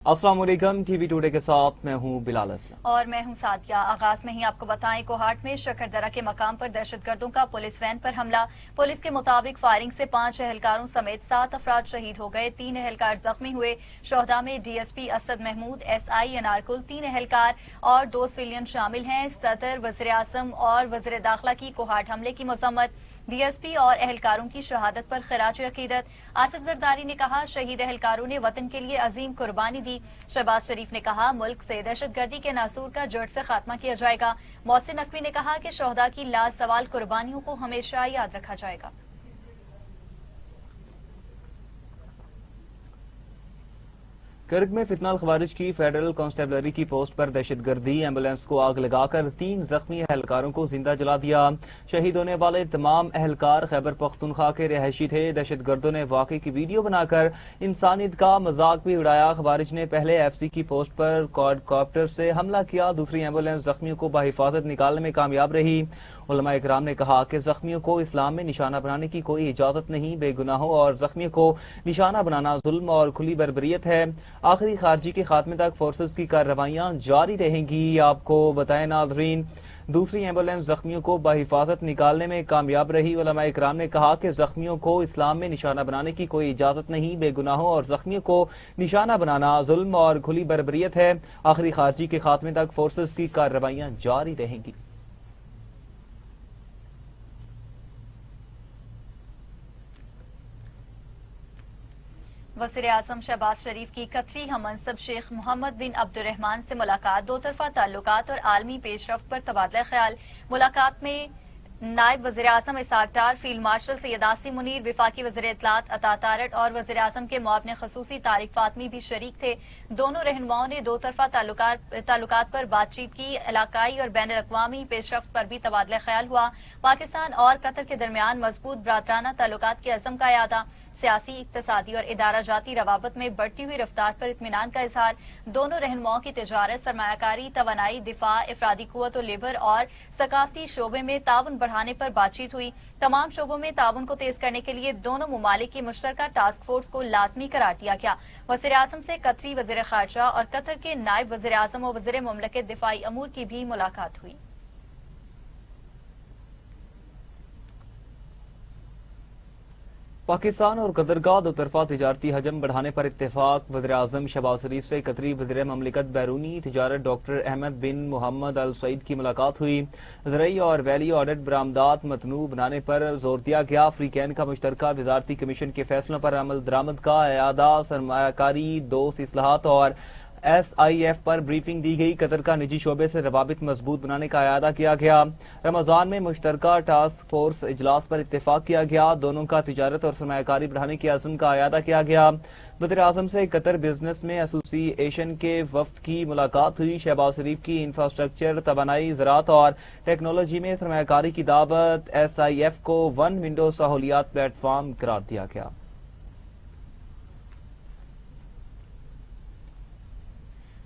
السلام علیکم، T V today کے ساتھ میں ہوں بلال اسلم اور میں ہوں سعدیہ۔ آغاز میں ہی آپ کو بتائیں کوہاٹ میں شکردرہ کے مقام پر دہشت گردوں کا پولیس وین پر حملہ۔ پولیس کے مطابق فائرنگ سے 5 اہلکاروں سمیت 7 افراد شہید ہو گئے، 3 اہلکار زخمی ہوئے۔ شہداء میں D S P Asad Mahmood, S I Anarkali, 3 اہلکار اور 2 سویلین شامل ہیں۔ صدر، وزیراعظم اور وزیر داخلہ کی کوہاٹ حملے کی مذمت، ڈی ایس پی اور اہلکاروں کی شہادت پر خراج عقیدت۔ آصف زرداری نے کہا شہید اہلکاروں نے وطن کے لیے عظیم قربانی دی۔ شہباز شریف نے کہا ملک سے دہشت گردی کے ناسور کا جڑ سے خاتمہ کیا جائے گا۔ محسن نقوی نے کہا کہ شہداء کی لازوال قربانیوں کو ہمیشہ یاد رکھا جائے گا۔ کرک میں فتنہ الخوارج کی فیڈرل کانسٹیبلری کی پوسٹ پر دہشت گردی ایمبولینس کو آگ لگا کر 3 زخمی اہلکاروں کو زندہ جلا دیا۔ شہید ہونے والے تمام اہلکار خیبر پختونخوا کے رہائشی تھے۔ دہشت گردوں نے واقعے کی ویڈیو بنا کر انسانیت کا مذاق بھی اڑایا۔ خوارج نے پہلے ایف سی کی پوسٹ پر کوڈ کاپٹر سے حملہ کیا، دوسری ایمبولینس زخمیوں کو بحفاظت نکالنے میں کامیاب رہی۔ علماء اکرام نے کہا کہ زخمیوں کو اسلام میں نشانہ بنانے کی کوئی اجازت نہیں، بے گناہوں اور زخمیوں کو نشانہ بنانا ظلم اور کھلی بربریت ہے۔ آخری خارجی کے خاتمے تک فورسز کی کارروائیاں جاری رہیں گی۔ آپ کو بتائیں ناظرین، دوسری ایمبولینس زخمیوں کو بحفاظت نکالنے میں کامیاب رہی۔ علماء اکرام نے کہا کہ زخمیوں کو اسلام میں نشانہ بنانے کی کوئی اجازت نہیں، بے گناہوں اور زخمیوں کو نشانہ بنانا ظلم اور کھلی بربریت ہے۔ آخری خارجی کے خاتمے تک فورسز کی کارروائیاں جاری رہیں گی۔ وزیر اعظم شہباز شریف کی قطری ہم منصب شیخ محمد بن عبد الرحمان سے ملاقات، دو طرفہ تعلقات اور عالمی پیش رفت پر تبادلہ خیال۔ ملاقات میں نائب وزیر اعظم اسحاق ڈار، فیلڈ مارشل سید آصم منیر، وفاقی وزیر اطلاعات عطا تارڑ اور وزیر اعظم کے معاون خصوصی طارق فاطمی بھی شریک تھے۔ دونوں رہنماؤں نے دو طرفہ تعلقات پر بات چیت کی، علاقائی اور بین الاقوامی پیش رفت پر بھی تبادلہ خیال ہوا۔ پاکستان اور قطر کے درمیان مضبوط برادرانہ تعلقات کے عزم کا اعادہ، سیاسی، اقتصادی اور ادارہ جاتی روابط میں بڑھتی ہوئی رفتار پر اطمینان کا اظہار۔ دونوں رہنماؤں کی تجارت، سرمایہ کاری، توانائی، دفاع، افرادی قوت و لیبر اور ثقافتی شعبے میں تعاون بڑھانے پر بات چیت ہوئی۔ تمام شعبوں میں تعاون کو تیز کرنے کے لیے دونوں ممالک کی مشترکہ ٹاسک فورس کو لازمی قرار دیا گیا۔ وزیر اعظم سے قطری وزیر خارجہ اور قطر کے نائب وزیر اعظم و وزیر مملکت دفاعی امور کی بھی ملاقات ہوئی۔ پاکستان اور قطر کا دو طرفہ تجارتی حجم بڑھانے پر اتفاق۔ وزیر اعظم شہباز شریف سے قطری وزیر مملکت بیرونی تجارت ڈاکٹر احمد بن محمد ال سعید کی ملاقات ہوئی۔ زرعی اور ویلی آڈٹ برآمدات متنوع بنانے پر زور دیا گیا۔ افریقین کا مشترکہ وزارتی کمیشن کے فیصلوں پر عمل درآمد کا اعادہ، سرمایہ کاری دوست اصلاحات اور ایس آئی ایف پر بریفنگ دی گئی۔ قطر کا نجی شعبے سے روابط مضبوط بنانے کا اعادہ کیا گیا۔ رمضان میں مشترکہ ٹاسک فورس اجلاس پر اتفاق کیا گیا۔ دونوں کا تجارت اور سرمایہ کاری بڑھانے کے عزم کا اعادہ کیا گیا۔ وزیر اعظم سے قطر بزنس میں ایسوسی ایشن کے وفد کی ملاقات ہوئی۔ شہباز شریف کی انفراسٹرکچر، توانائی، زراعت اور ٹیکنالوجی میں سرمایہ کاری کی دعوت۔ ایس آئی ایف کو ون ونڈو سہولیات پلیٹ فارم قرار دیا گیا۔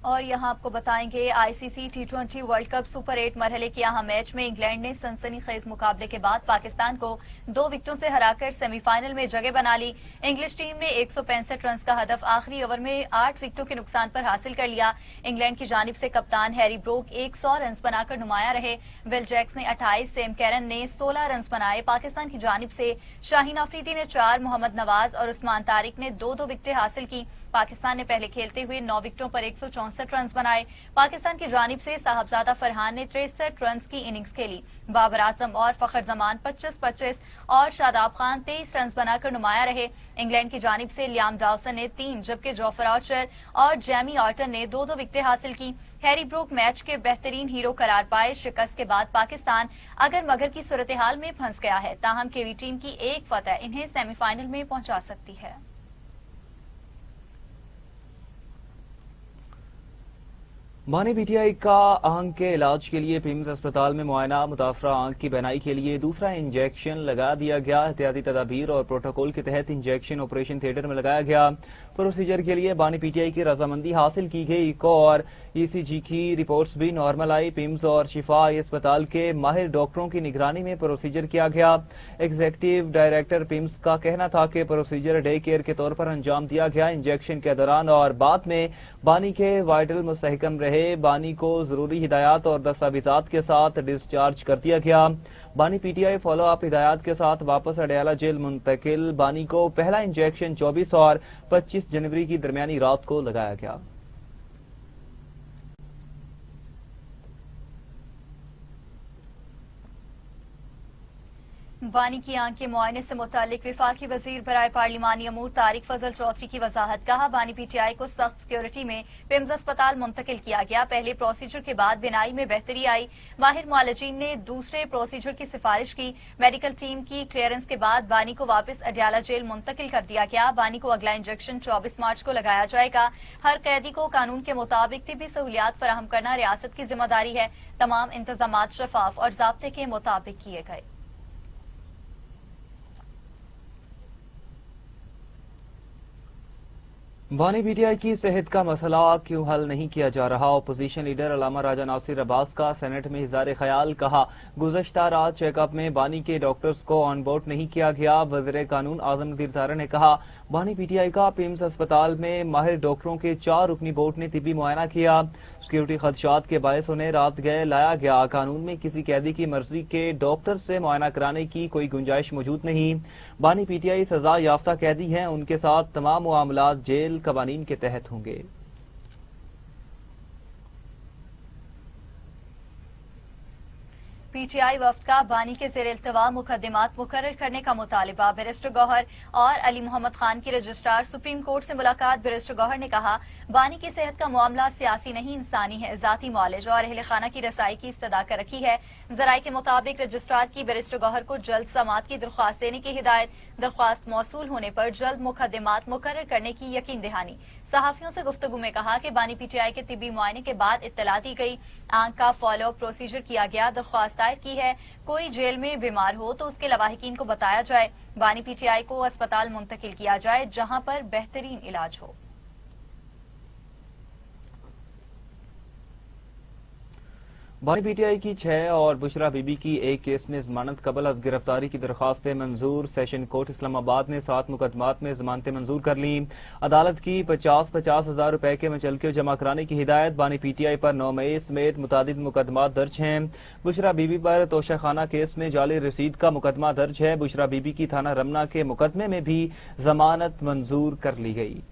اور یہاں آپ کو بتائیں گے آئی سی سی T20 ورلڈ کپ سپر 8 مرحلے کے اہم میچ میں انگلینڈ نے سنسنی خیز مقابلے کے بعد پاکستان کو 2 وکٹوں سے ہرا کر سیمی فائنل میں جگہ بنا لی۔ انگلش ٹیم نے 165 رنز کا ہدف آخری اوور میں 8 وکٹوں کے نقصان پر حاصل کر لیا۔ انگلینڈ کی جانب سے کپتان ہیری بروک 100 رنز بنا کر نمایاں رہے، ول جیکس نے 28، سیم کیرن نے 16 رنز بنائے۔ پاکستان کی جانب سے شاہین آفریدی نے 4، محمد نواز اور عثمان طارق نے 2 وکٹیں حاصل کی۔ پاکستان نے پہلے کھیلتے ہوئے 9 وکٹوں پر 164 رنز بنائے۔ پاکستان کی جانب سے صاحبزادہ فرحان نے 63 رنز کی اننگز کھیلی۔ بابر اعظم اور فخر زمان 25-25 اور شاداب خان 23 رنز بنا کر نمایاں رہے۔ انگلینڈ کی جانب سے لیام ڈاوسن نے 3 جبکہ جوفر آرچر اور جیمی آرٹن نے 2 وکٹیں حاصل کی۔ ہیری بروک میچ کے بہترین ہیرو قرار پائے۔ شکست کے بعد پاکستان اگر مگر کی صورتحال میں پھنس گیا ہے، تاہم کیوی ٹیم کی ایک فتح انہیں سیمی فائنل میں پہنچا سکتی ہے۔ مانی پی ٹی آئی کا آنکھ کے علاج کے لیے پیمز اسپتال میں معائنہ، متاثرہ آنکھ کی بینائی کے لیے دوسرا انجیکشن لگا دیا گیا۔ احتیاطی تدابیر اور پروٹوکول کے تحت انجیکشن آپریشن تھیٹر میں لگایا گیا۔ प्रोसीजर के लिए बानी पीटीआई की रजामंदी हासिल की गई। एक और ईसीजी की रिपोर्ट्स भी नॉर्मल आई। पिम्स और शिफाई अस्पताल के माहिर डॉक्टरों की निगरानी में प्रोसीजर किया गया। एग्जीक्यूटिव डायरेक्टर पिम्स का कहना था कि प्रोसीजर डे केयर के तौर पर अंजाम दिया गया। इंजेक्शन के दौरान और बाद में बानी के वाइटल मुस्तहकम रहे। बानी को जरूरी हिदायत और दस्तावेजात के साथ डिस्चार्ज कर दिया गया। बानी पीटीआई फॉलो अप हिदायत के साथ वापस अडयाला जेल मुंतकिल। बानी को पहला इंजेक्शन 24 और 25 जनवरी की दरमियानी रात को लगाया गया। बानी की आंख के मुआयने से मुतालिक विफाकी वजीर बराए पार्लिमानी अमूर तारिक फजल चौधरी की वजाहत। कहा, बानी पीटीआई को सख्त सिक्योरिटी में पिम्स अस्पताल मुंतकिल किया गया। पहले प्रोसीजर के बाद बिनाई में बेहतरी आई। माहिर मुआलिजीन ने दूसरे प्रोसीजर की सिफारिश की। मेडिकल टीम की क्लियरेंस के बाद बानी को वापस अडयाला जेल मुंतकिल कर दिया गया। बानी को अगला इंजेक्शन 24 मार्च को लगाया जाएगा। हर कैदी को कानून के मुताबिक तिब्बी सहूलियात फराहम करना रियासत की जिम्मेदारी है। तमाम इंतजामात शफाफ और ज़ाब्ते के मुताबिक किए गए। बानी पीटीआई की सेहत का मसला क्यों हल नहीं किया जा रहा? अपोजिशन लीडर अल्लामा राजा नासिर अब्बास का सेनेट में इज़हार ख्याल। कहा, गुज़श्ता रात चेकअप में बानी के डॉक्टर्स को ऑन बोर्ड नहीं किया गया। वज़ीर कानून आज़म नज़ीर तारा ने कहा, बानी पीटीआई का पिम्स अस्पताल में माहिर डॉक्टरों के 4 रुकनी बोर्ड ने तिब्बी मुआयना किया। सिक्योरिटी खदशात के बायस उन्हें रात गए लाया गया। कानून में किसी कैदी की मर्जी के डॉक्टर से मुआयना कराने की कोई गुंजाइश मौजूद नहीं। बानी पीटीआई सजा याफ्ता कैदी हैं, उनके साथ तमाम मामलात जेल कवानीन के तहत होंगे। पीटीआई वफ्द का बानी के ज़ेर इल्तवा मुकदमात मुकर्रर करने का मुतालिबा। बैरिस्टर गौहर और अली मोहम्मद खान की रजिस्ट्रार सुप्रीम कोर्ट से मुलाकात। बैरिस्टर गौहर ने कहा, बानी की सेहत का मामला सियासी नहीं इंसानी है। जाती मुआलिज और अहले खाना की रसाई की इस्तदा कर रखी है। जराये के मुताबिक रजिस्ट्रार की बैरिस्टर गौहर को जल्द समात की दरख्वास्त देने की हिदायत। दरख्वास्त मौसूल होने पर जल्द मुकदमात मुकर्रर करने की यकीन दहानी। सहाफियों से गुफ्तगू में कहा कि बानी पीटीआई के तिब्बी मुआयने के बाद इत्तला दी गई। आंख का फॉलो प्रोसीजर किया गया। दरख्वास्त दायर की है। कोई जेल में बीमार हो तो उसके लवाहिकीन को बताया जाए। बानी पीटीआई को अस्पताल मुंतकिल किया जाए जहां पर बेहतरीन इलाज हो। बानी पीटीआई की 6 और बुशरा बीबी की एक केस में जमानत कबल अज गिरफ्तारी की दरखास्तें मंजूर। सेशन कोर्ट इस्लामाबाद ने 7 मुकदमात में जमानतें मंजूर कर ली। अदालत की 50-50 हजार रुपए के मुचलके जमा कराने की हिदायत। बानी पीटीआई पर 9 मई समेत मुतादिद मुकदमात दर्ज हैं। बुशरा बीबी पर तोशाखाना केस में जाली रसीद का मुकदमा दर्ज है। बुशरा बीबी की थाना रमना के मुकदमे में भी जमानत मंजूर कर ली गई।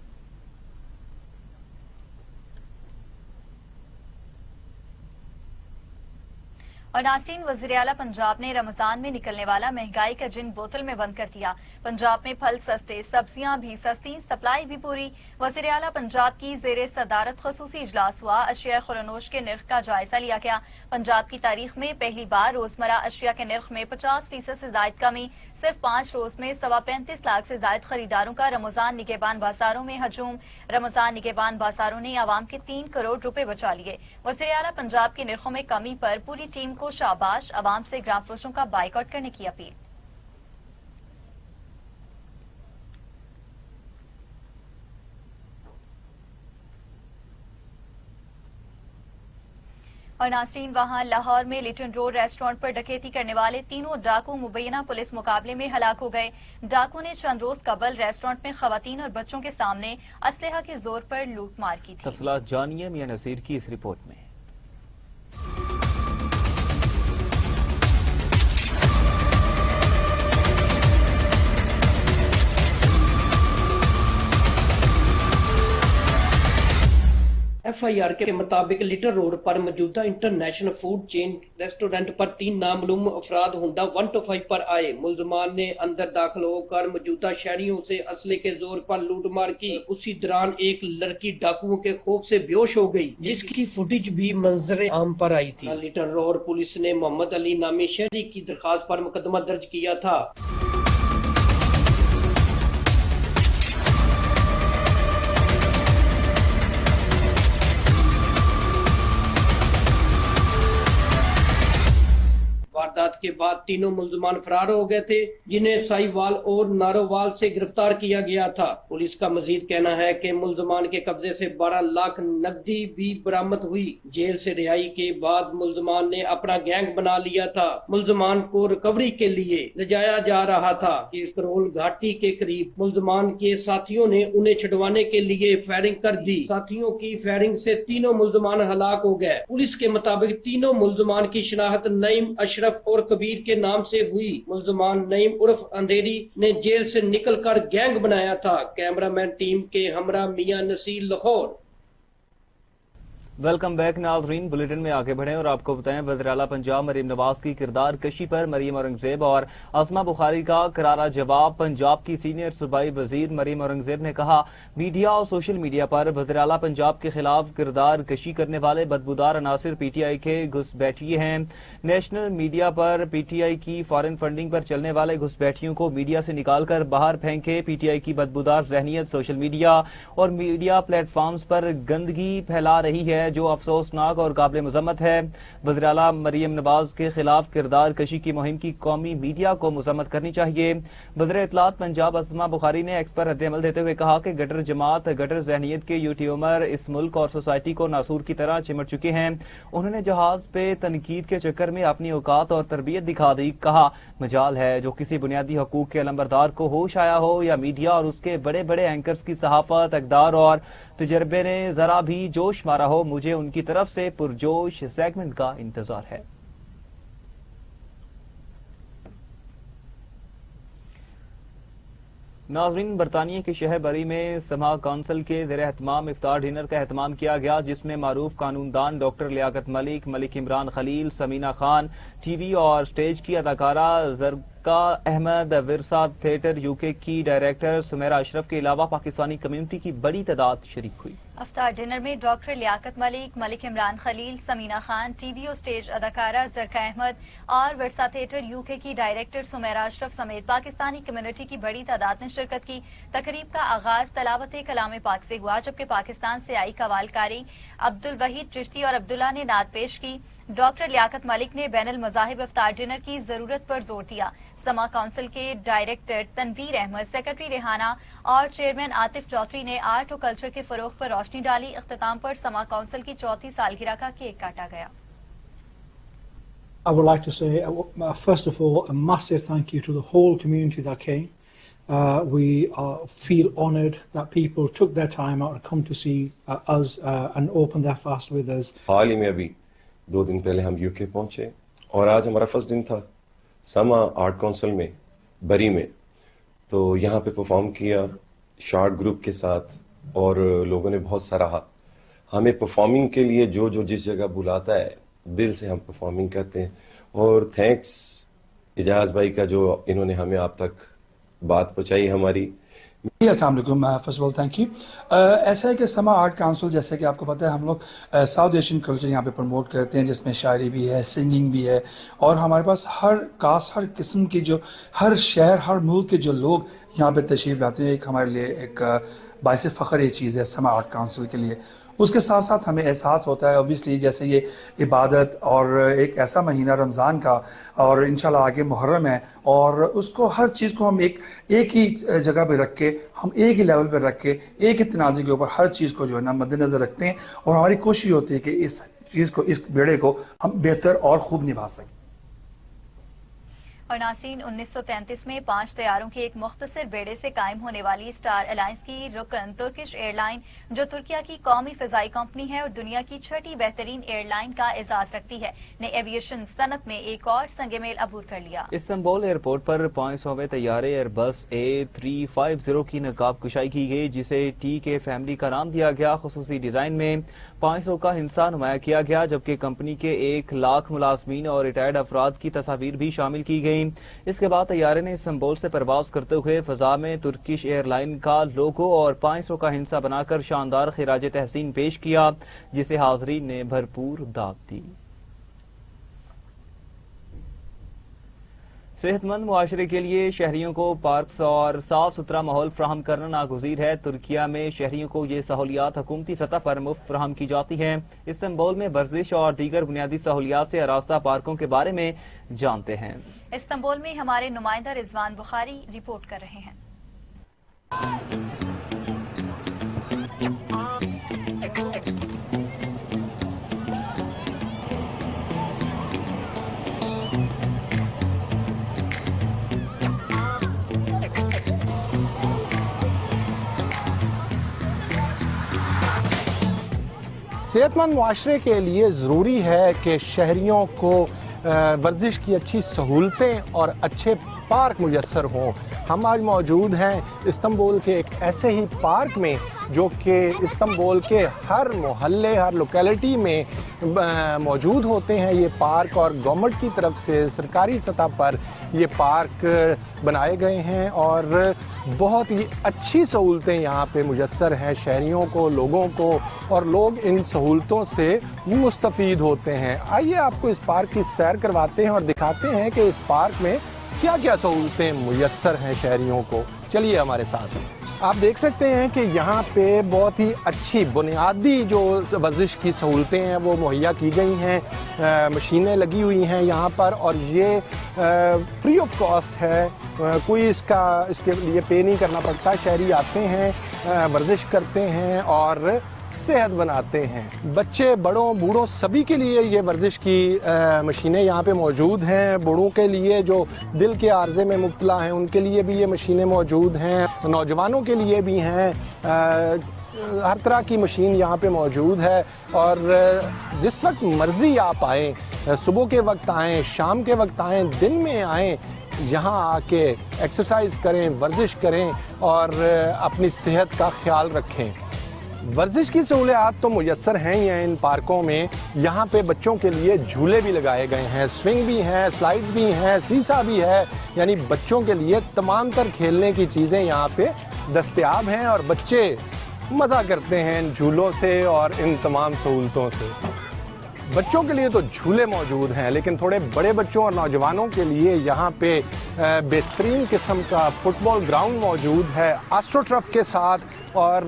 और नाज़रीन, वज़ीर आला पंजाब ने रमजान में निकलने वाला महंगाई का जिन बोतल में बंद कर दिया। पंजाब में फल सस्ते, सब्जियां भी सस्ती, सप्लाई भी पूरी। वज़ीर आला पंजाब की ज़ेरे सदारत खसूसी इजलास हुआ। अशिया खुरनोश के निर्ख का जायजा लिया गया। पंजाब की तारीख में पहली बार रोजमर्रा अशिया के निर्ख में 50% से ज्यादा कमी। सिर्फ 5 रोज में 35 लाख से ज्यादा खरीदारों का रमजान निगहबान बाजारों में हजूम। रमजान निगहबान बाजारों ने आवाम के 3 करोड़ रुपए बचा लिए। वज़ीर आला पंजाब की निर्खों में कमी पर पूरी टीम को शाबाश। आवाम से ग्राम फरोशों का बाइकआउट करने की अपील। और नाज़रीन, वहां लाहौर में लिटन रोड रेस्टोरेंट पर डकैती करने वाले तीनों डाकू मुबैना पुलिस मुकाबले में हलाक हो गए। डाकू ने चंद रोज कबल रेस्टोरेंट में खवातीन और बच्चों के सामने असलहा के जोर पर लूटमार की थी। तफसीलात जानिए मियां नसीर की इस रिपोर्ट में। FIR के मुताबिक लिटर रोड पर मौजूदा इंटरनेशनल फूड चेन रेस्टोरेंट पर 3 नामालूम अफराद होंडा 125 पर आए। मुल्जमान ने अंदर दाखिल होकर मौजूदा शहरियों से असले के जोर पर लूटमार की। उसी दौरान एक लड़की डाकुओं के खौफ से बेहोश हो गई, जिसकी फुटेज भी मंजर आम पर आई थी। लिटर रोड पुलिस ने मोहम्मद अली नामी शहरी की दरखास्त पर मुकदमा दर्ज किया था। वारदात के बाद तीनों मुल्ज़मान फरार हो गए थे, जिन्हें साहिवाल और नारोवाल से गिरफ्तार किया गया था। पुलिस का मजीद कहना है कि मुल्ज़मान के कब्जे से 12 लाख नकदी भी बरामद हुई। जेल से रिहाई के बाद मुल्ज़मान ने अपना गैंग बना लिया था। मुल्ज़मान को रिकवरी के लिए ले जाया जा रहा था कि करोल घाटी के करीब मुल्ज़मान के साथियों ने उन्हें छुड़वाने के लिए फायरिंग कर दी। साथियों की फायरिंग से तीनों मुल्ज़मान हलाक हो गए। पुलिस के मुताबिक तीनों मुल्ज़मान की शिनाख्त नईम, अशरफ और कबीर के नाम से हुई। मुल्ज़मान नईम उर्फ अंधेरी ने जेल से निकलकर गैंग बनाया था। कैमरामैन टीम के हमरा मियां नसीर लाहौर। वेलकम बैक नाज़रीन, बुलेटिन में आगे बढ़ें और आपको बताएं वज़ीर आला पंजाब मरीम नवाज की किरदार कशी पर मरीम औरंगजेब और असमा बुखारी का करारा जवाब। पंजाब की सीनियर सूबाई वजीर मरीम औरंगजेब ने कहा, मीडिया और सोशल मीडिया पर वज़ीर आला पंजाब के खिलाफ किरदार कशी करने वाले बदबूदार अनासिर पीटीआई के घुसपैठिए हैं। नेशनल मीडिया पर पीटीआई की फॉरेन फंडिंग पर चलने वाले घुसपैठियों को मीडिया से निकालकर बाहर फेंके। पीटीआई की बदबूदार जहनीत सोशल मीडिया और मीडिया प्लेटफॉर्म्स पर गंदगी फैला रही है, जो अफसोसनाक और काबिल मजम्मत है। वज़ीर आला मरीम नवाज के खिलाफ किरदार कशी की मुहिम की कौमी मीडिया को मजम्मत करनी चाहिए। वज़ीर इत्तलात पंजाब असमा बुखारी ने एक्स पर रद्द-ए-अमल देते हुए कहा कि गटर जमात, गटर जहनीत के यूट्यूबर इस मुल्क और सोसाइटी को नासूर की तरह चिमट चुके हैं। उन्होंने जहाज पे तनकीद के चक्कर में अपनी औकात और तरबियत दिखा दी। कहा, मजाल है जो किसी बुनियादी हकूक के अलंबरदार को होश आया हो या मीडिया और उसके बड़े बड़े एंकर्स की सहाफत, अकदार और तजर्बे ने जरा भी जोश मारा हो। मुझे उनकी तरफ से पुरजोश सेगमेंट का इंतजार है। नाज़रीन, बरतानिया के शहर बरी में समा काउंसिल के ज़ेर एहतमाम इफ्तार डिनर का एहतमाम किया गया, जिसमें मारूफ कानूनदान डॉक्टर लियाकत मलिक, मलिक इमरान खलील, समीना खान, टीवी और स्टेज की अदाकारा जरका अहमद, विरसा थिएटर यूके की डायरेक्टर सुमेरा अशरफ के अलावा पाकिस्तानी कम्युनिटी की बड़ी तादाद शरीक हुई। अफ्तार डिनर में डॉक्टर लियाकत मलिक, मलिक इमरान खलील, समीना खान, टीवी और स्टेज अदाकारा जरका अहमद और विरसा थिएटर यूके की डायरेक्टर सुमेरा अशरफ समेत पाकिस्तानी कम्युनिटी की बड़ी तादाद ने शिरकत की। तकरीब का आगाज तलावत कलाम पाक से हुआ, जबकि पाकिस्तान से आई कवालकारी अब्दुल वहीद चिश्ती और अब्दुल्ला ने नात पेश की। डॉक्टर लियाकत मलिक ने बैनुल मज़ाहिब इफ्तार डिनर की जरूरत पर जोर दिया। समा काउंसिल के डायरेक्टर तनवीर अहमद, सेक्रेटरी रेहाना और चेयरमैन आतिफ चौधरी ने आर्ट और कल्चर के फरोग पर रोशनी डाली। इख्तिताम पर समा काउंसिल की 34 सालगिरह का केक काटा गया। I would like to say, first of all, a massive thank you to the whole community that came. We feel honoured that people took their time out to come to see us and open their fast with us. हाल ही में अभी 2 दिन पहले हम UK पहुंचे और आज हमारा first दिन था समा आर्ट काउंसिल में बरी में। तो यहाँ पे परफॉर्म किया शार्ट ग्रुप के साथ और लोगों ने बहुत सराहा। हमें परफॉर्मिंग के लिए जो जिस जगह बुलाता है दिल से हम परफॉर्मिंग करते हैं। और थैंक्स इजाज भाई का जो इन्होंने हमें आप तक बात पहुँचाई हमारी। अस्सलाम वालेकुम, first of all thank you. ऐसा है कि समा आर्ट काउंसिल, जैसे कि आपको पता है, हम लोग साउथ एशियन कल्चर यहाँ पे प्रमोट करते हैं, जिसमें शायरी भी है, सिंगिंग भी है, और हमारे पास हर कास्ट, हर किस्म की, जो हर शहर, हर मुल्क के जो लोग यहाँ पे तशरीफ़ लाते हैं। एक हमारे लिए एक बाइस फ़ख्र ये चीज़ है समा आर्ट काउंसिल के लिए। उसके साथ साथ हमें एहसास होता है ऑब्वियसली, जैसे ये इबादत और एक ऐसा महीना रमज़ान का, और इंशाल्लाह आगे मुहर्रम है, और उसको हर चीज़ को हम एक ही जगह पे रख के, हम एक ही लेवल पे रख के, एक ही तनाज़े के ऊपर हर चीज़ को जो है ना मद्देनज़र रखते हैं, और हमारी कोशिश होती है कि इस चीज़ को, इस बेड़े को हम बेहतर और खूब निभा सकें। और नाज़रीन, 1933 में 5 तैयारों के एक मुख्तसर बेड़े से कायम होने वाली स्टार अलायंस की रुकन तुर्किश एयरलाइन, जो तुर्किया की कौमी फ़िज़ाई कंपनी है और दुनिया की 6ठी बेहतरीन एयरलाइन का एजाज रखती है, ने एविएशन सनत में एक और संगमेल अबूर कर लिया। इस्तांबुल एयरपोर्ट पर 500वें तैयारे एयरबस A350 की नकाब कुशाई की गई, जिसे टी के फैमिली का नाम दिया गया। खुसूसी डिजाइन में 500 का हिस्सा नुमाया किया गया, जबकि कंपनी के 1 लाख मुलाजमीन और रिटायर्ड अफराद की तस्वीर भी शामिल की गई। इसके बाद तैयारे ने इस्तांबुल से परवाज करते हुए फजा में तुर्किश एयरलाइन का लोगो और 500 का हिस्सा बनाकर शानदार खिराज तहसीन पेश किया, जिसे हाज़रीन ने भरपूर दाद दी। صحت مند معاشرے کے لیے شہریوں کو پارکس اور صاف ستھرا ماحول فراہم کرنا ناگزیر ہے۔ ترکیہ میں شہریوں کو یہ سہولیات حکومتی سطح پر مفت فراہم کی جاتی ہیں۔ استنبول میں ورزش اور دیگر بنیادی سہولیات سے آراستہ پارکوں کے بارے میں جانتے ہیں۔ استنبول میں ہمارے نمائندہ رضوان بخاری رپورٹ کر رہے ہیں۔ صحت مند معاشرے کے لیے ضروری ہے کہ شہریوں کو ورزش کی اچھی سہولتیں اور اچھے پارک میسر ہوں۔ ہم آج موجود ہیں استنبول کے ایک ایسے ہی پارک میں جو کہ استنبول کے ہر محلے ہر لوکیلٹی میں موجود ہوتے ہیں یہ پارک، اور گورنمنٹ کی طرف سے سرکاری سطح پر یہ پارک بنائے گئے ہیں اور بہت ہی اچھی سہولتیں یہاں پہ میسر ہیں شہریوں کو، لوگوں کو، اور لوگ ان سہولتوں سے مستفید ہوتے ہیں۔ آئیے آپ کو اس پارک کی سیر کرواتے ہیں اور دکھاتے ہیں کہ اس پارک میں کیا کیا سہولتیں میسر ہیں شہریوں کو۔ چلیے ہمارے ساتھ۔ آپ دیکھ سکتے ہیں کہ یہاں پہ بہت ہی اچھی بنیادی جو ورزش کی سہولتیں ہیں وہ مہیا کی گئی ہیں، مشینیں لگی ہوئی ہیں یہاں پر، اور یہ فری آف کاسٹ ہے، کوئی اس کے لیے پے نہیں کرنا پڑتا۔ شہری آتے ہیں، ورزش کرتے ہیں اور صحت بناتے ہیں۔ بچے، بڑوں، بوڑھوں سبھی کے لیے یہ ورزش کی مشینیں یہاں پہ موجود ہیں۔ بوڑھوں کے لیے جو دل کے عارضے میں مبتلا ہیں ان کے لیے بھی یہ مشینیں موجود ہیں، نوجوانوں کے لیے بھی ہیں، ہر طرح کی مشین یہاں پہ موجود ہے۔ اور جس وقت مرضی آپ آئیں، صبح کے وقت آئیں، شام کے وقت آئیں، دن میں آئیں، یہاں آ کے ایکسرسائز کریں، ورزش کریں اور اپنی صحت کا خیال رکھیں۔ ورزش کی سہولیات تو میسر ہیں ہی ہیں ان پارکوں میں۔ یہاں پہ بچوں کے لیے جھولے بھی لگائے گئے ہیں، سوئنگ بھی ہیں، سلائڈز بھی ہیں، سیسا بھی ہے، یعنی بچوں کے لیے تمام تر کھیلنے کی چیزیں یہاں پہ دستیاب ہیں اور بچے مزہ کرتے ہیں ان جھولوں سے اور ان تمام سہولتوں سے۔ بچوں کے لیے تو جھولے موجود ہیں، لیکن تھوڑے بڑے بچوں اور نوجوانوں کے لیے یہاں پہ بہترین قسم کا فٹ بال گراؤنڈ موجود ہے آسٹرو ٹرف کے ساتھ، اور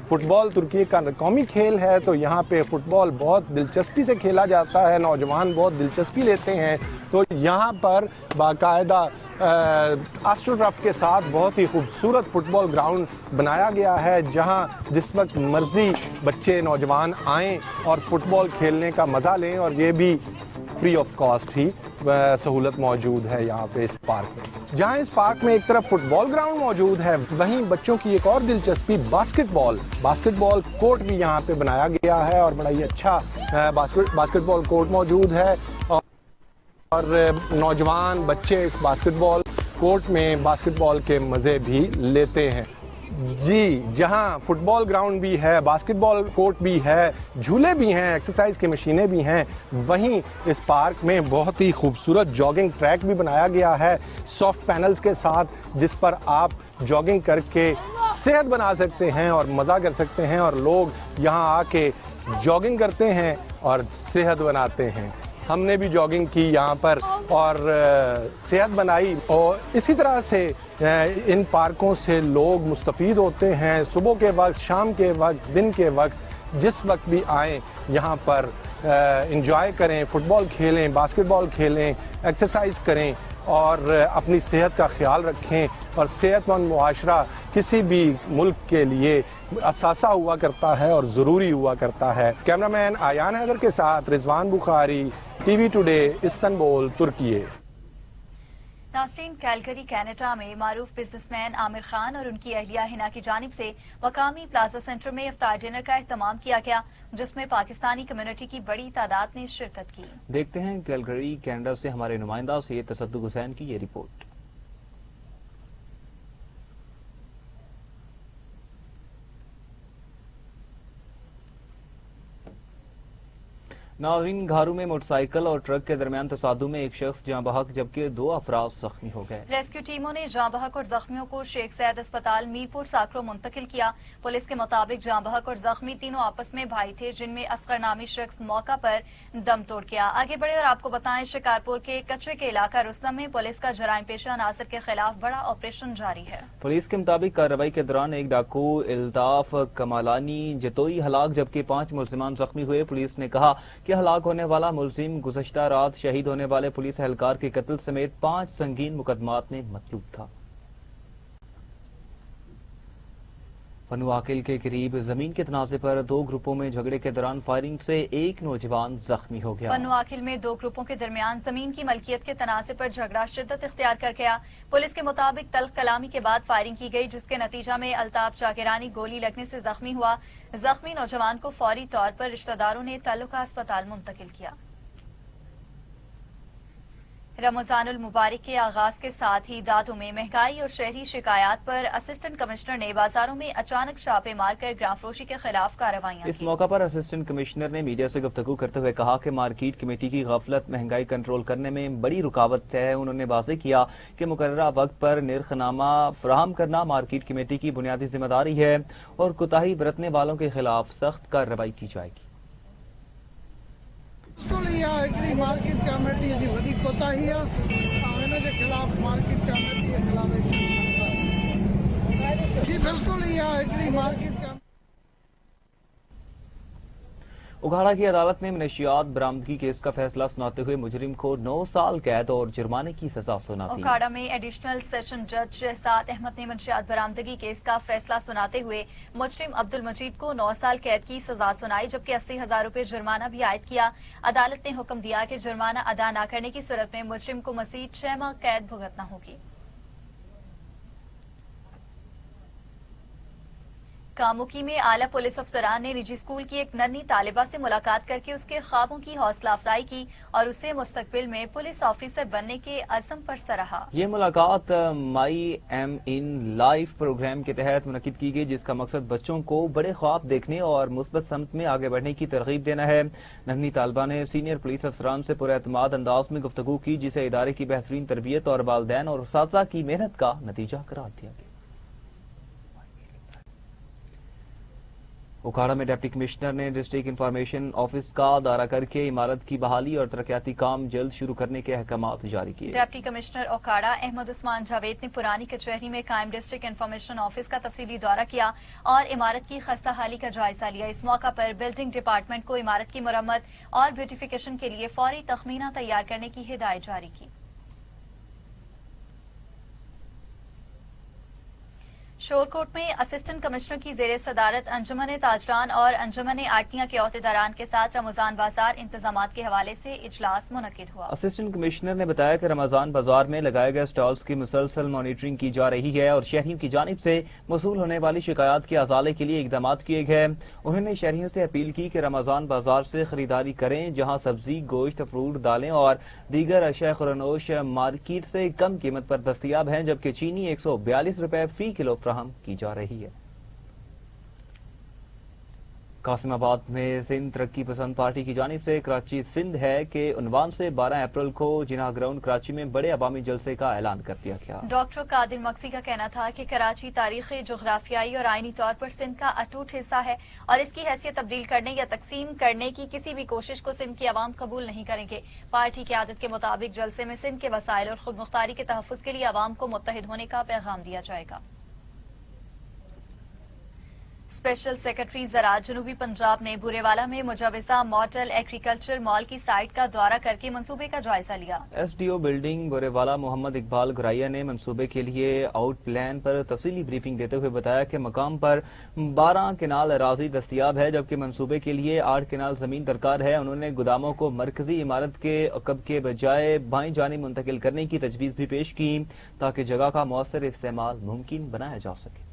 فٹ بال ترکی کا قومی کھیل ہے تو یہاں پہ فٹ بال بہت دلچسپی سے کھیلا جاتا ہے، نوجوان بہت دلچسپی لیتے ہیں۔ تو یہاں پر باقاعدہ آسٹرو ٹرف کے ساتھ بہت ہی خوبصورت فٹ بال گراؤنڈ بنایا گیا ہے جہاں جس وقت مرضی بچے، نوجوان آئیں اور فٹ بال کھیلنے کا مزہ لیں، اور یہ بھی فری آف کاسٹ ہی سہولت موجود ہے یہاں پہ اس پارک میں۔ جہاں اس پارک میں ایک طرف فٹ بال گراؤنڈ موجود ہے، وہیں بچوں کی ایک اور دلچسپی باسکٹ بال کورٹ بھی یہاں پہ بنایا گیا ہے، اور بڑا ہی اچھا باسکٹ بال کورٹ موجود ہے، اور نوجوان بچے اس باسکٹ بال کورٹ میں باسکٹ بال کے مزے بھی لیتے ہیں۔ جی، جہاں فٹ بال گراؤنڈ بھی ہے، باسکٹ بال کورٹ بھی ہے، جھولے بھی ہیں، ایکسرسائز کی مشینیں بھی ہیں، وہیں اس پارک میں بہت ہی خوبصورت جاگنگ ٹریک بھی بنایا گیا ہے سافٹ پینلز کے ساتھ، جس پر آپ جاگنگ کر کے صحت بنا سکتے ہیں اور مزہ کر سکتے ہیں، اور لوگ یہاں آ کے جاگنگ کرتے ہیں اور صحت بناتے ہیں۔ ہم نے بھی جاگنگ کی یہاں پر اور صحت بنائی، اور اسی طرح سے ان پارکوں سے لوگ مستفید ہوتے ہیں۔ صبح کے وقت، شام کے وقت، دن کے وقت، جس وقت بھی آئیں یہاں پر انجوائے کریں، فٹ بال کھیلیں، باسکٹ بال کھیلیں، ایکسرسائز کریں اور اپنی صحت کا خیال رکھیں۔ اور صحت مند معاشرہ کسی بھی ملک کے لیے اثاثہ ہوا کرتا ہے اور ضروری ہوا کرتا ہے۔ کیمرامین آیان حیدر کے ساتھ رضوان بخاری، ٹی وی ٹوڈے، استنبول، ترکی۔ ناظرین، کیلگری کینیڈا میں معروف بزنس مین عامر خان اور ان کی اہلیہ ہنا کی جانب سے مقامی پلازا سینٹر میں افطار ڈنر کا اہتمام کیا گیا، جس میں پاکستانی کمیونٹی کی بڑی تعداد نے شرکت کی۔ دیکھتے ہیں کیلگری کینیڈا سے ہمارے نمائندہ سید تصدق حسین کی یہ رپورٹ۔ नाज़रीन, घारू में मोटरसाइकिल और ट्रक के दरमियान तसादुम में एक शख्स जाँ बहक जबकि 2 अफराद जख्मी हो गए। रेस्क्यू टीमों ने जाँ बहक और जख्मियों को शेख सैयद अस्पताल मीरपुर साकरो मुंतकिल किया। पुलिस के मुताबिक जाँ बहक और जख्मी तीनों आपस में भाई थे, जिनमें असगर नामी शख्स मौका पर दम तोड़ गया। आगे बढ़े और आपको बताएं, शिकारपुर के कच्चे के इलाका रुस्तम में पुलिस का जराइम पेशा अनासर के खिलाफ बड़ा ऑपरेशन जारी है। पुलिस के मुताबिक कार्रवाई के दौरान एक डाकू इल्ताफ कमालानी जतोई हलाक जबकि 5 मुलजिमान जख्मी हुए। पुलिस ने कहा कि हलाक होने वाला मुलजिम गुज़श्ता रात शहीद होने वाले पुलिस एहलकार के कत्ल समेत 5 संगीन मुकदमात में मतलूब था। पनुआकिल के करीब जमीन के तनाज़े पर 2 ग्रुपों में झगड़े के दौरान फायरिंग से एक नौजवान जख्मी हो गया। पनुआकिल में 2 ग्रुपों के दरमियान जमीन की मलकियत के तनाज़े पर झगड़ा शिद्दत इख्तियार कर गया। पुलिस के मुताबिक तल्ख कलामी के बाद फायरिंग की गई, जिसके नतीजा में अल्ताफ जाकिरानी गोली लगने से जख्मी हुआ। जख्मी नौजवान को फौरी तौर पर रिश्तेदारों ने ताल्लुका अस्पताल मुंतकिल किया। रमजानुल मुबारक के आगाज के साथ ही दादू में महंगाई और शहरी शिकायत पर असिस्टेंट कमिश्नर ने बाजारों में अचानक छापे मारकर ग्रामफरोशी के खिलाफ कार्रवाइयां की। इस मौका पर असिस्टेंट कमिश्नर ने मीडिया से गुफ्तगू करते हुए कहा कि मार्केट कमेटी की गफलत महंगाई कंट्रोल करने में बड़ी रुकावट है। उन्होंने वाज़ेह किया कि मुकर्ररा वक्त पर निर्खनामा फराहम करना मार्केट कमेटी की बुनियादी जिम्मेदारी है और कोताही बरतने वालों के खिलाफ सख्त कार्रवाई की जाएगी। मार्केट कमेटी जी वॾी कोताही आहे ऐं हिन जे ख़िलाफ़ मार्केट कमेटी जे ख़िलाफ़ जी बिल्कुलु इहा हिकिड़ी मार्केट उघाड़ा की अदालत ने मनशियात बरामदगी केस का फैसला सुनाते हुए मुजरिम को 9 साल कैद और जुर्माने की सजा सुना दी। उघाड़ा में एडिशनल सेशन जज शहजाद अहमद ने मनशियात बरामदगी केस का फैसला सुनाते हुए मुजरिम अब्दुल मजीद को 9 साल कैद की सजा सुनाई, जबकि 80,000 रुपए जुर्माना भी आयद किया। अदालत ने हुक्म दिया कि जुर्माना अदा न करने की सूरत में मुजरिम को मजीद 6 माह कैद भुगतना होगी। कामुकी में आला पुलिस अफसरान ने निजी स्कूल की एक नन्ही तालिबा से मुलाकात करके उसके ख्वाबों की हौसला अफजाई की और उसे मुस्तकबिल में पुलिस ऑफिसर बनने के अज़म पर सराहा। ये मुलाकात माई एम इन लाइफ प्रोग्राम के तहत मुनक्किद की गई, जिसका मकसद बच्चों को बड़े ख्वाब देखने और मुस्बत समत में आगे बढ़ने की तरगीब देना है। नन्ही तालिबा ने सीनियर पुलिस अफसरान से पुरएतमाद अंदाज में गुफ्तगू की, जिसे इदारे की बेहतरीन तरबियत और वालिदैन और उस्ताज़ा की मेहनत का नतीजा करार दिया गया। उखाड़ा में डिप्टी कमिश्नर ने डिस्ट्रिक्ट इंफॉर्मेशन ऑफिस का दौरा करके इमारत की बहाली और तरक्याती काम जल्द शुरू करने के अहकामात जारी किए। डिप्टी कमिश्नर उखाड़ा अहमद उस्मान जावेद ने पुरानी कचहरी में कायम डिस्ट्रिक्ट इंफॉर्मेशन ऑफिस का तफसीली दौरा किया और इमारत की खस्ता हाली का जायजा लिया। इस मौका पर बिल्डिंग डिपार्टमेंट को इमारत की मरम्मत और ब्यूटिफिकेशन के लिए फौरी तखमीना तैयार करने की हिदायत जारी की। शोरकोट में असिस्टेंट कमिश्नर की जेर सदारत अंजुमन ताजरान और अंजुमन आरटियां के अहदेदारान के साथ रमजान बाजार इंतजामात के हवाले से इजलास मुनक्किद हुआ। असिस्टेंट कमिश्नर ने बताया कि रमजान बाजार में लगाए गए स्टॉल्स की मुसलसल मॉनिटरिंग की जा रही है और शहरियों की जानिब से मसूल होने वाली शिकायत के अजाले के लिए इकदाम किए गए। उन्होंने शहरियों से अपील की कि रमजान बाजार से खरीदारी करें, जहाँ सब्जी, गोश्त, फ्रूट, दालें और दीगर अशिया खुरनोश मार्केट से कम कीमत पर दस्तियाब हैं, जबकि चीनी 142 रुपए फी किलो की जा रही है। कासिमाबाद में सिंध तरक्की पसंद पार्टी की जानिब से कराची सिंध है के उन्वान से 12 अप्रैल को जिना ग्राउंड कराची में बड़े अवामी जलसे का ऐलान कर दिया गया। डॉक्टर कादिर मक्सी का कहना था कि कराची तारीखी, जोग्राफियाई और आईनी तौर पर सिंध का अटूट हिस्सा है और इसकी हैसियत तब्दील करने या तकसीम करने की किसी भी कोशिश को सिंध की आवाम कबूल नहीं करेंगे। पार्टी की आदत के मुताबिक जलसे में सिंध के वसाइल और खुद मुख्तारी के तहफ़्फ़ुज़ के लिए आवाम को मुत्तहिद होने का पैगाम दिया जाएगा। स्पेशल सेक्रेटरी ज़राअत जनूबी पंजाब ने बुरेवाला में मुजवज़ा मॉडल एग्रीकल्चर मॉल की साइट का दौरा करके मंसूबे का जायजा लिया। एसडीओ बिल्डिंग बुरेवाला मोहम्मद इकबाल गुराइया ने मंसूबे के लिए आउट प्लान पर तफसीली ब्रीफिंग देते हुए बताया कि मकाम पर 12 केनाल अराजी दस्तियाब है, जबकि मंसूबे के लिए 8 केनाल जमीन दरकार है। उन्होंने गोदामों को मरकजी इमारत के अकब के बजाय बाईं जानिब मुंतकिल करने की तजवीज़ भी पेश की ताकि जगह का मौसर इस्तेमाल मुमकिन बनाया जा सके।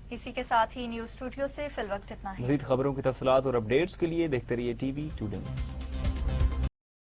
इसी के साथ ही न्यूज स्टूडियो से फिल वक्त इतना ही। मज़ीद खबरों की तफसीलात और अपडेट्स के लिए देखते रहिए टीवी टुडे।